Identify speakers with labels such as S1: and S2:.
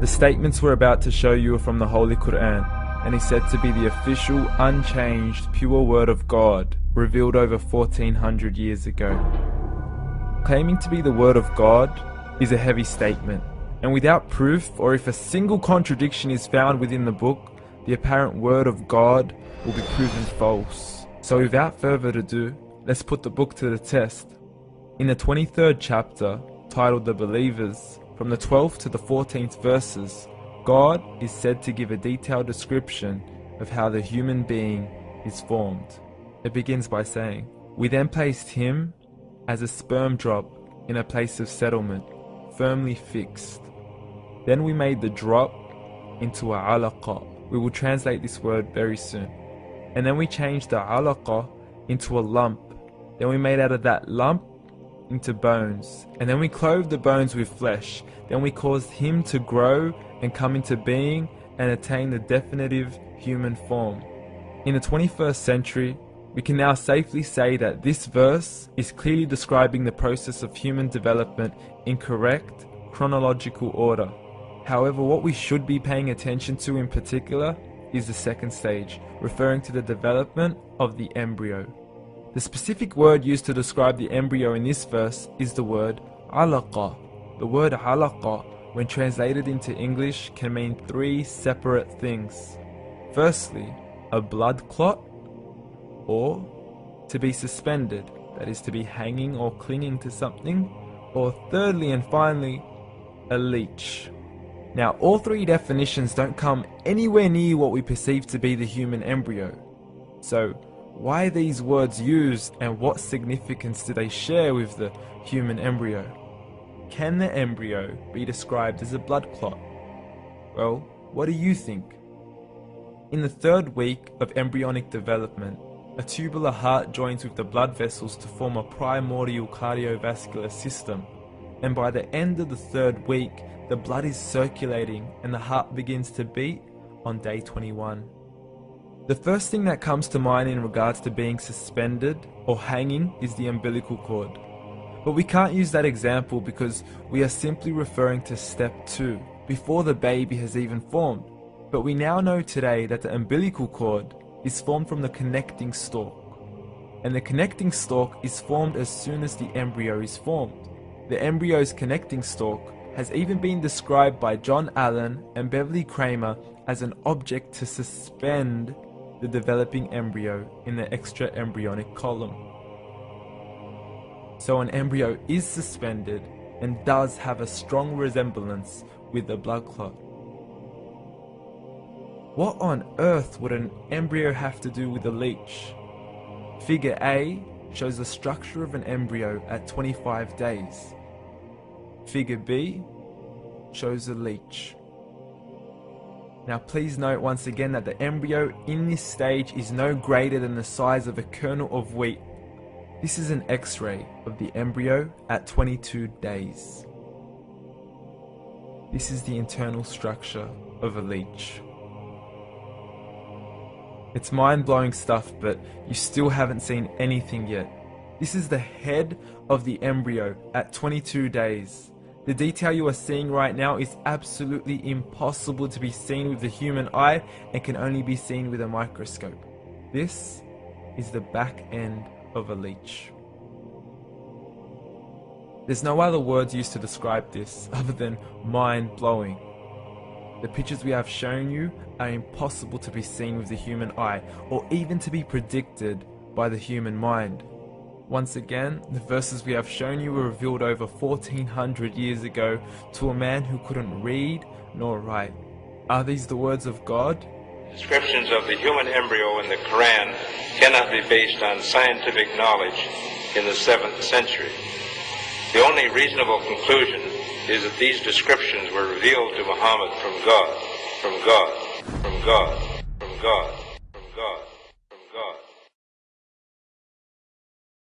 S1: The statements we're about to show you are from the Holy Quran, and is said to be the official, unchanged, pure word of God, revealed over 1400 years ago. Claiming to be the word of God is a heavy statement, and without proof, or if a single contradiction is found within the book, the apparent word of God will be proven false. So without further ado, let's put the book to the test. In the 23rd chapter, titled The Believers, from the 12th to the 14th verses, God is said to give a detailed description of how the human being is formed. It begins by saying, "We then placed him as a sperm drop in a place of settlement, firmly fixed. Then we made the drop into a alaqa." We will translate this word very soon. "And then we changed the alaqa into a lump. Then we made out of that lump into bones. And then we clothed the bones with flesh. Then we caused him to grow and come into being and attain the definitive human form." In the 21st century, we can now safely say that this verse is clearly describing the process of human development in correct chronological order. However, what we should be paying attention to in particular is the second stage, referring to the development of the embryo. The specific word used to describe the embryo in this verse is the word alaqa. The word alaqa, when translated into English, can mean three separate things. Firstly, a blood clot, or to be suspended, that is to be hanging or clinging to something, or thirdly and finally, a leech. Now, all three definitions don't come anywhere near what we perceive to be the human embryo. So, why are these words used, and what significance do they share with the human embryo? Can the embryo be described as a blood clot? Well, what do you think? In the third week of embryonic development, a tubular heart joins with the blood vessels to form a primordial cardiovascular system, and by the end of the third week, the blood is circulating and the heart begins to beat on day 21. The first thing that comes to mind in regards to being suspended or hanging is the umbilical cord. But we can't use that example because we are simply referring to step 2, before the baby has even formed. But we now know today that the umbilical cord is formed from the connecting stalk. And the connecting stalk is formed as soon as the embryo is formed. The embryo's connecting stalk has even been described by John Allen and Beverly Kramer as an object to suspend the developing embryo in the extra-embryonic column. So an embryo is suspended and does have a strong resemblance with a blood clot. What on earth would an embryo have to do with a leech? Figure A shows the structure of an embryo at 25 days. Figure B shows a leech. Now please note once again that the embryo in this stage is no greater than the size of a kernel of wheat. This is an X-ray of the embryo at 22 days. This is the internal structure of a leech. It's mind-blowing stuff, but you still haven't seen anything yet. This is the head of the embryo at 22 days. The detail you are seeing right now is absolutely impossible to be seen with the human eye and can only be seen with a microscope. This is the back end of a leech. There's no other words used to describe this other than mind-blowing. The pictures we have shown you are impossible to be seen with the human eye or even to be predicted by the human mind. Once again, the verses we have shown you were revealed over 1400 years ago to a man who couldn't read nor write. Are these the words of God?
S2: Descriptions of the human embryo in the Quran cannot be based on scientific knowledge in the 7th century. The only reasonable conclusion is that these descriptions were revealed to Muhammad from God, from God, from God, from God.